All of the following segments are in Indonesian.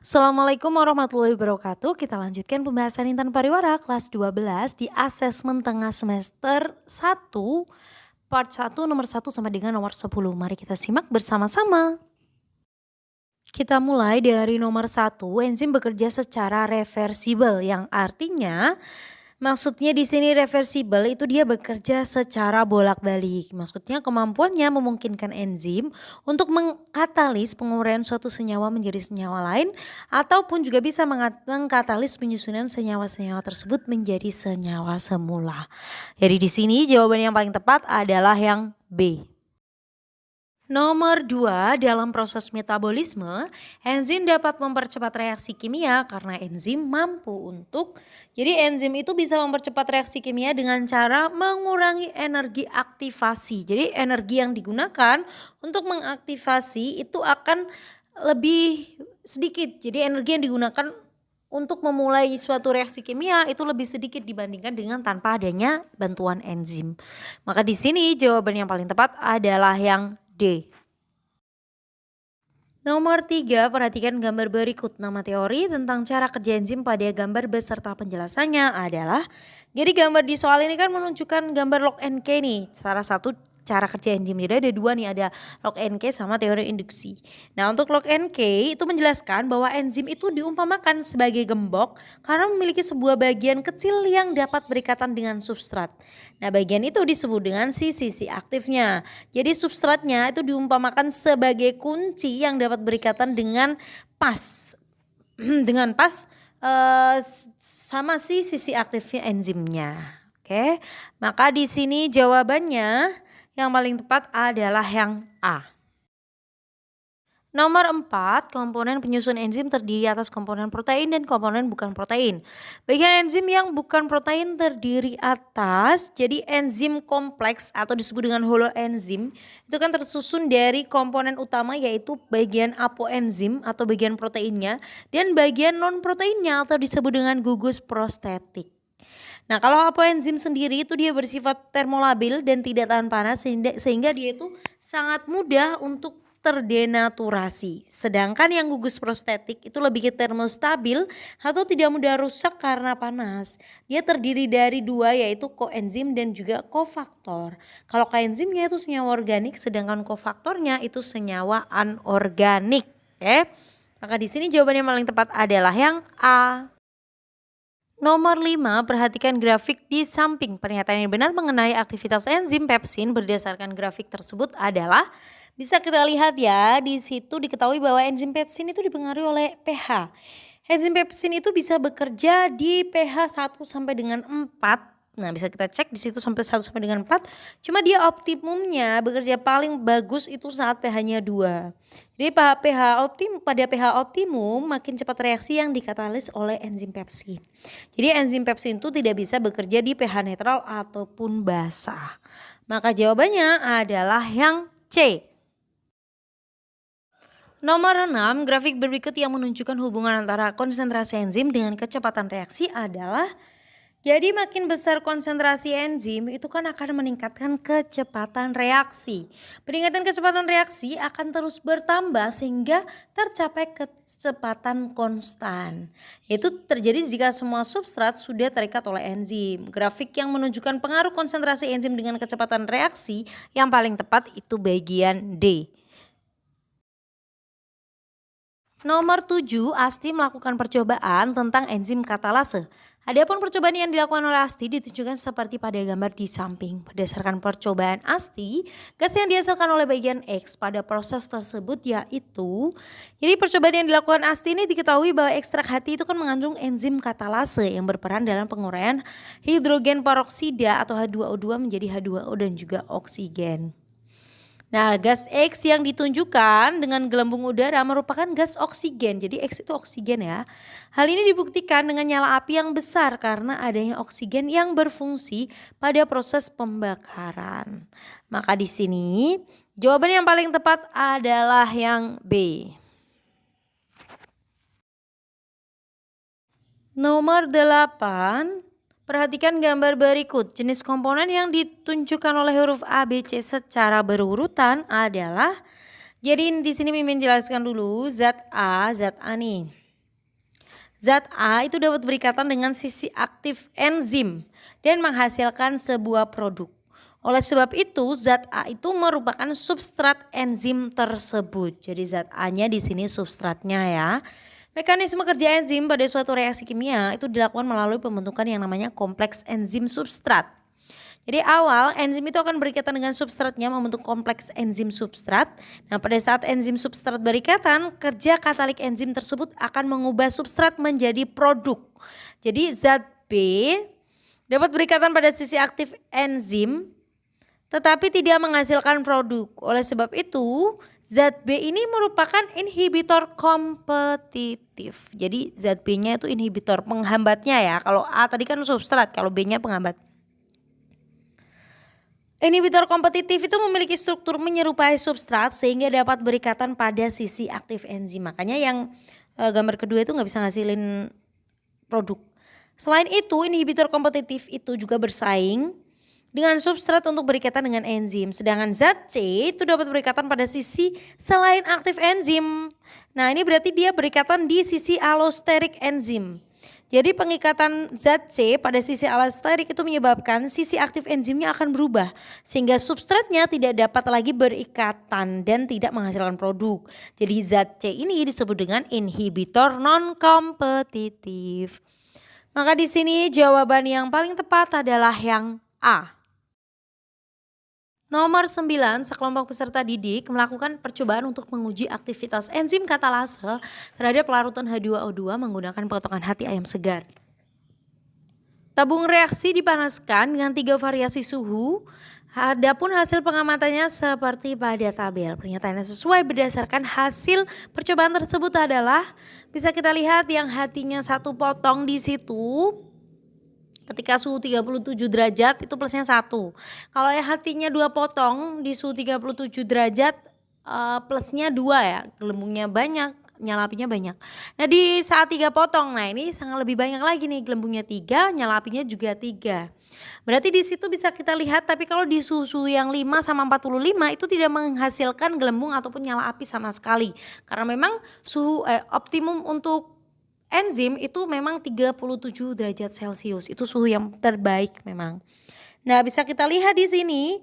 Assalamualaikum warahmatullahi wabarakatuh. Kita lanjutkan pembahasan Intan Pariwara kelas 12 di asesmen tengah semester 1 part 1 nomor 1 sampai dengan nomor 10. Mari kita simak bersama-sama. Kita mulai dari nomor 1, enzim bekerja secara reversibel yang artinya maksudnya di sini reversibel itu dia bekerja secara bolak-balik. Maksudnya kemampuannya memungkinkan enzim untuk mengkatalis penguraian suatu senyawa menjadi senyawa lain ataupun juga bisa mengkatalis penyusunan senyawa-senyawa tersebut menjadi senyawa semula. Jadi di sini jawaban yang paling tepat adalah yang B. Nomor 2, dalam proses metabolisme, enzim dapat mempercepat reaksi kimia karena enzim mampu untuk, jadi enzim itu bisa mempercepat reaksi kimia dengan cara mengurangi energi aktivasi. Jadi energi yang digunakan untuk mengaktifasi itu akan lebih sedikit. Jadi energi yang digunakan untuk memulai suatu reaksi kimia itu lebih sedikit dibandingkan dengan tanpa adanya bantuan enzim. Maka di sini jawaban yang paling tepat adalah yang D. Nomor 3, perhatikan gambar berikut. Nama teori tentang cara kerja enzim pada gambar beserta penjelasannya adalah, jadi gambar di soal ini kan menunjukkan gambar log NK nih, salah satu cara kerja enzim. Jadi ada dua nih, ada log NK sama teori induksi. Nah untuk log NK itu menjelaskan bahwa enzim itu diumpamakan sebagai gembok karena memiliki sebuah bagian kecil yang dapat berikatan dengan substrat. Nah bagian itu disebut dengan sisi aktifnya. Jadi substratnya itu diumpamakan sebagai kunci yang dapat berikatan dengan pas sama sisi aktifnya enzimnya. Oke, maka di sini jawabannya yang paling tepat adalah yang A. Nomor 4, komponen penyusun enzim terdiri atas komponen protein dan komponen bukan protein. Bagian enzim yang bukan protein terdiri atas, jadi enzim kompleks atau disebut dengan holoenzim itu kan tersusun dari komponen utama yaitu bagian apoenzim atau bagian proteinnya dan bagian non proteinnya atau disebut dengan gugus prostetik. Nah kalau apoenzim sendiri itu dia bersifat termolabil dan tidak tahan panas sehingga dia itu sangat mudah untuk terdenaturasi. Sedangkan yang gugus prostetik itu lebih ke termostabil atau tidak mudah rusak karena panas. Dia terdiri dari dua yaitu koenzim dan juga kofaktor. Kalau koenzimnya itu senyawa organik sedangkan kofaktornya itu senyawa anorganik. Oke? Maka di sini jawaban yang paling tepat adalah yang A. Nomor 5, perhatikan grafik di samping. Pernyataan yang benar mengenai aktivitas enzim pepsin berdasarkan grafik tersebut adalah, bisa kita lihat ya, di situ diketahui bahwa enzim pepsin itu dipengaruhi oleh pH. Enzim pepsin itu bisa bekerja di pH 1 sampai dengan 4. Nah, bisa kita cek di situ sampai 1 sampai dengan 4. Cuma dia optimumnya bekerja paling bagus itu saat pH-nya 2. Jadi pada pH optimum makin cepat reaksi yang dikatalis oleh enzim pepsin. Jadi enzim pepsin itu tidak bisa bekerja di pH netral ataupun basah. Maka jawabannya adalah yang C. Nomor 6, grafik berikut yang menunjukkan hubungan antara konsentrasi enzim dengan kecepatan reaksi adalah, jadi makin besar konsentrasi enzim itu kan akan meningkatkan kecepatan reaksi. Peningkatan kecepatan reaksi akan terus bertambah sehingga tercapai kecepatan konstan. Itu terjadi jika semua substrat sudah terikat oleh enzim. Grafik yang menunjukkan pengaruh konsentrasi enzim dengan kecepatan reaksi yang paling tepat itu bagian D. Nomor 7, Asti melakukan percobaan tentang enzim katalase. Adapun percobaan yang dilakukan oleh Asti ditunjukkan seperti pada gambar di samping. Berdasarkan percobaan Asti, gas yang dihasilkan oleh bagian X pada proses tersebut yaitu, jadi percobaan yang dilakukan Asti ini diketahui bahwa ekstrak hati itu kan mengandung enzim katalase yang berperan dalam penguraian hidrogen peroksida atau H2O2 menjadi H2O dan juga oksigen. Nah, gas X yang ditunjukkan dengan gelembung udara merupakan gas oksigen. Jadi X itu oksigen ya. Hal ini dibuktikan dengan nyala api yang besar karena adanya oksigen yang berfungsi pada proses pembakaran. Maka di sini jawaban yang paling tepat adalah yang B. Nomor 8. Perhatikan gambar berikut. Jenis komponen yang ditunjukkan oleh huruf A, B, C secara berurutan adalah, jadi di sini Mimin jelaskan dulu zat A nih. Zat A itu dapat berikatan dengan sisi aktif enzim dan menghasilkan sebuah produk. Oleh sebab itu, zat A itu merupakan substrat enzim tersebut. Jadi zat A-nya di sini substratnya ya. Mekanisme kerja enzim pada suatu reaksi kimia itu dilakukan melalui pembentukan yang namanya kompleks enzim substrat. Jadi awal enzim itu akan berikatan dengan substratnya membentuk kompleks enzim substrat. Nah, pada saat enzim substrat berikatan, kerja katalik enzim tersebut akan mengubah substrat menjadi produk. Jadi zat B dapat berikatan pada sisi aktif enzim tetapi tidak menghasilkan produk. Oleh sebab itu, zat B ini merupakan inhibitor kompetitif. Jadi zat B-nya itu inhibitor, penghambatnya ya. Kalau A tadi kan substrat, kalau B-nya penghambat. Inhibitor kompetitif itu memiliki struktur menyerupai substrat sehingga dapat berikatan pada sisi aktif enzim. Makanya yang gambar kedua itu nggak bisa ngasilin produk. Selain itu, inhibitor kompetitif itu juga bersaing dengan substrat untuk berikatan dengan enzim. Sedangkan zat C itu dapat berikatan pada sisi selain aktif enzim. Nah, ini berarti dia berikatan di sisi allosterik enzim. Jadi pengikatan zat C pada sisi allosterik itu menyebabkan sisi aktif enzimnya akan berubah. Sehingga substratnya tidak dapat lagi berikatan dan tidak menghasilkan produk. Jadi zat C ini disebut dengan inhibitor non-kompetitif. Maka di sini jawaban yang paling tepat adalah yang A. Nomor 9, sekelompok peserta didik melakukan percobaan untuk menguji aktivitas enzim katalase terhadap larutan H2O2 menggunakan potongan hati ayam segar. Tabung reaksi dipanaskan dengan 3 variasi suhu. Adapun hasil pengamatannya seperti pada tabel. Pernyataan yang sesuai berdasarkan hasil percobaan tersebut adalah bisa kita lihat yang hatinya 1 potong di situ. Ketika suhu 37 derajat itu plusnya 1. Kalau yang hatinya 2 potong di suhu 37 derajat plusnya 2 ya. Gelembungnya banyak, nyala apinya banyak. Nah di saat 3 potong, nah ini sangat lebih banyak lagi nih. Gelembungnya 3, nyala apinya juga 3. Berarti di situ bisa kita lihat, tapi kalau di suhu yang 5 sama 45 itu tidak menghasilkan gelembung ataupun nyala api sama sekali. Karena memang suhu optimum untuk enzim itu memang 37 derajat Celcius. Itu suhu yang terbaik memang. Nah, bisa kita lihat di sini.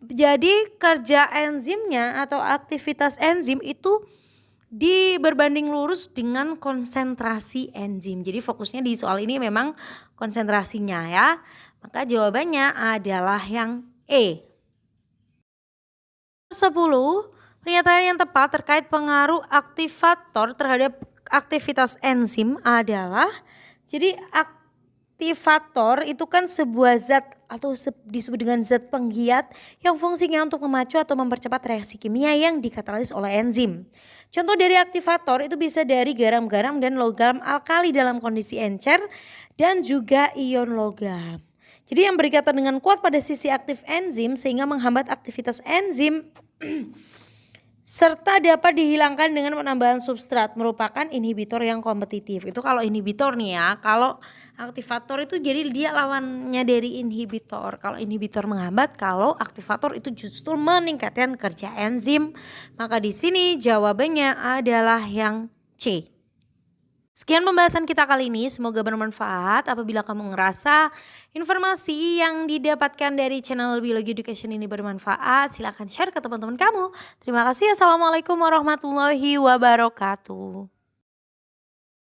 Jadi kerja enzimnya atau aktivitas enzim itu berbanding lurus dengan konsentrasi enzim. Jadi fokusnya di soal ini memang konsentrasinya ya. Maka jawabannya adalah yang E. 10. Pernyataan yang tepat terkait pengaruh aktivator terhadap aktivitas enzim adalah, jadi aktivator itu kan sebuah zat atau disebut dengan zat penggiat yang fungsinya untuk memacu atau mempercepat reaksi kimia yang dikatalisis oleh enzim. Contoh dari aktivator itu bisa dari garam-garam dan logam alkali dalam kondisi encer dan juga ion logam. Jadi yang berikatan dengan kuat pada sisi aktif enzim sehingga menghambat aktivitas enzim serta dapat dihilangkan dengan penambahan substrat merupakan inhibitor yang kompetitif. Itu kalau inhibitor nih ya. Kalau aktivator itu jadi dia lawannya dari inhibitor. Kalau inhibitor menghambat, kalau aktivator itu justru meningkatkan kerja enzim. Maka di sini jawabannya adalah yang C. Sekian pembahasan kita kali ini, semoga bermanfaat. Apabila kamu ngerasa informasi yang didapatkan dari channel Biologi Education ini bermanfaat, silahkan share ke teman-teman kamu. Terima kasih. Assalamualaikum warahmatullahi wabarakatuh.